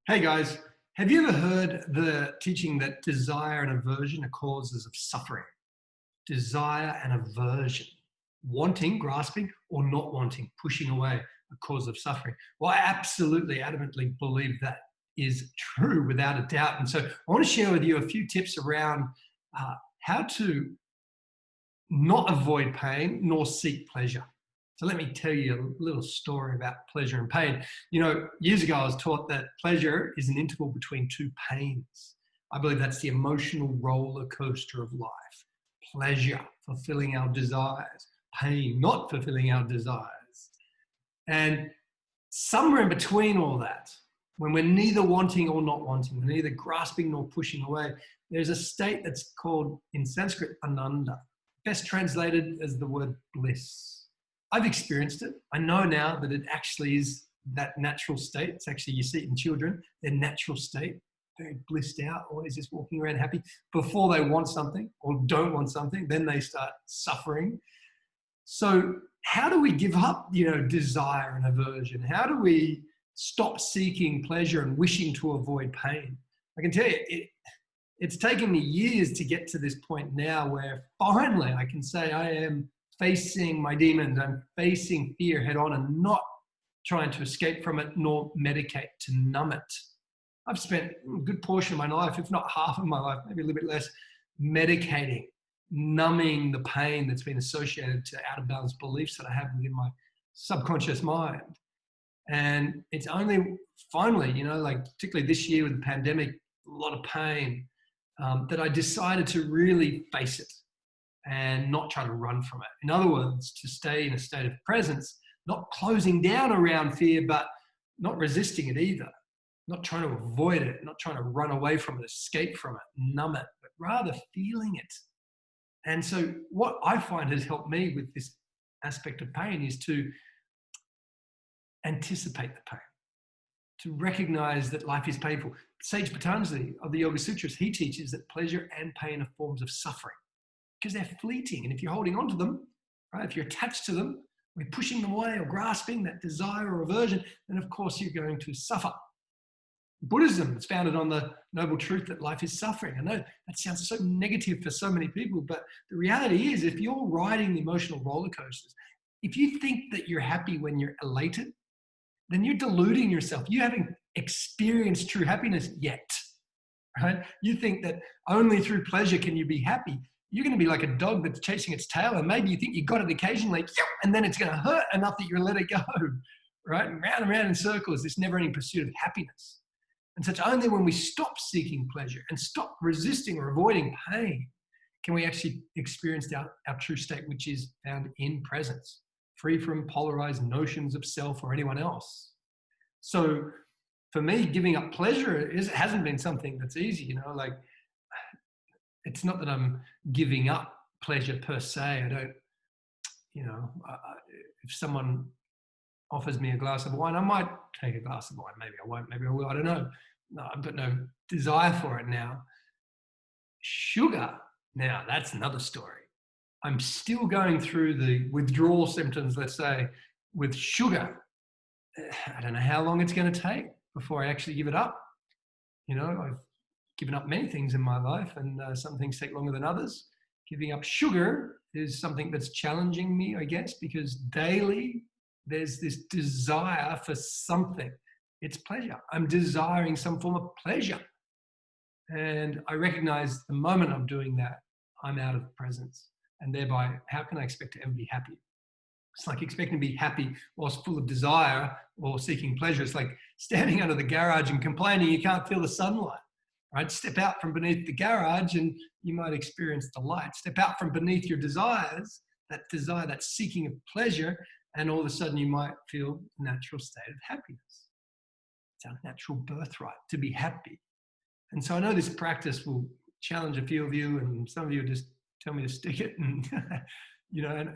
Hey guys, have you ever heard the teaching that desire and aversion are causes of suffering? Desire and aversion, wanting, grasping, or not wanting, pushing away, a cause of suffering. Well, I absolutely adamantly believe that is true without a doubt. And so I want to share with you a few tips around how to not avoid pain nor seek pleasure. So let me tell you a little story about pleasure and pain. You know, years ago I was taught that pleasure is an interval between two pains. I believe that's the emotional roller coaster of life. Pleasure, fulfilling our desires. Pain, not fulfilling our desires. And somewhere in between all that, when we're neither wanting or not wanting, we're neither grasping nor pushing away, there's a state that's called, in Sanskrit, ananda, best translated as the word bliss. I've experienced it. I know now that it actually is that natural state. It's actually, you see it in children, their natural state, very blissed out, always just walking around happy before they want something or don't want something, then they start suffering. So how do we give up, desire and aversion? How do we stop seeking pleasure and wishing to avoid pain? I can tell you, it's taken me years to get to this point now where finally I can say I am facing my demons. I'm facing fear head on and not trying to escape from it nor medicate to numb it. I've spent a good portion of my life, if not half of my life, maybe a little bit less, medicating, numbing the pain that's been associated to out of balance beliefs that I have within my subconscious mind. And it's only finally, particularly this year with the pandemic, a lot of pain, that I decided to really face it and not try to run from it. In other words, to stay in a state of presence, not closing down around fear, but not resisting it either, not trying to avoid it, not trying to run away from it, escape from it, numb it, but rather feeling it. And so what I find has helped me with this aspect of pain is to anticipate the pain, to recognize that life is painful. Sage Patanjali of the Yoga Sutras, he teaches that pleasure and pain are forms of suffering because they're fleeting. And if you're holding on to them, right, if you're attached to them, we're pushing them away or grasping that desire or aversion, then of course you're going to suffer. Buddhism is founded on the noble truth that life is suffering. I know that sounds so negative for so many people, but the reality is if you're riding the emotional roller coasters, if you think that you're happy when you're elated, then you're deluding yourself. You haven't experienced true happiness yet, right? You think that only through pleasure can you be happy. You're going to be like a dog that's chasing its tail, and maybe you think you got it occasionally, and then it's going to hurt enough that you let it go, right? And round in circles, this never-ending pursuit of happiness. And so it's only when we stop seeking pleasure and stop resisting or avoiding pain can we actually experience our true state, which is found in presence, free from polarized notions of self or anyone else. So for me, giving up pleasure hasn't been something that's easy, it's not that I'm giving up pleasure per se. I don't, if someone offers me a glass of wine, I might take a glass of wine. Maybe I won't, maybe I will, I don't know. No, I've got no desire for it now. Sugar, now that's another story. I'm still going through the withdrawal symptoms, let's say, with sugar. I don't know how long it's going to take before I actually give it up. I've given up many things in my life, and some things take longer than others. Giving up sugar is something that's challenging me, I guess, because daily there's this desire for something. It's pleasure. I'm desiring some form of pleasure. And I recognize the moment I'm doing that, I'm out of presence. And thereby, how can I expect to ever be happy? It's like expecting to be happy whilst full of desire or seeking pleasure. It's like standing under the garage and complaining you can't feel the sunlight. Right? Step out from beneath the garage and you might experience the light. Step out from beneath your desires, that desire, that seeking of pleasure, and all of a sudden you might feel a natural state of happiness. It's our natural birthright to be happy. And so I know this practice will challenge a few of you, and some of you just tell me to stick it. And,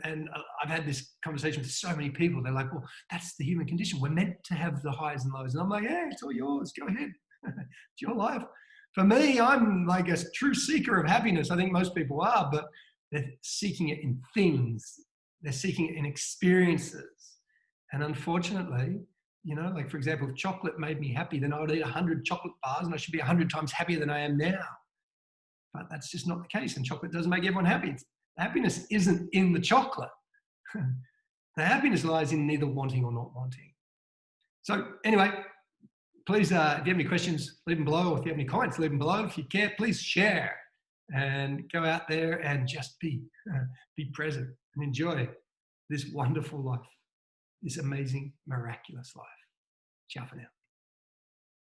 and I've had this conversation with so many people. They're like, well, that's the human condition. We're meant to have the highs and lows. And I'm like, yeah, it's all yours. Go ahead. It's your life. For me, I'm like a true seeker of happiness. I think most people are, but they're seeking it in things. They're seeking it in experiences. And unfortunately, You know, like for example, if chocolate made me happy, then I would eat 100 chocolate bars and I should be 100 times happier than I am now. But that's just not the case. And chocolate doesn't make everyone happy. The happiness isn't in the chocolate. The happiness lies in neither wanting or not wanting. So anyway, please, if you have any questions, leave them below. Or if you have any comments, leave them below. If you care, please share and go out there and just be present and enjoy this wonderful life, this amazing, miraculous life. Ciao for now.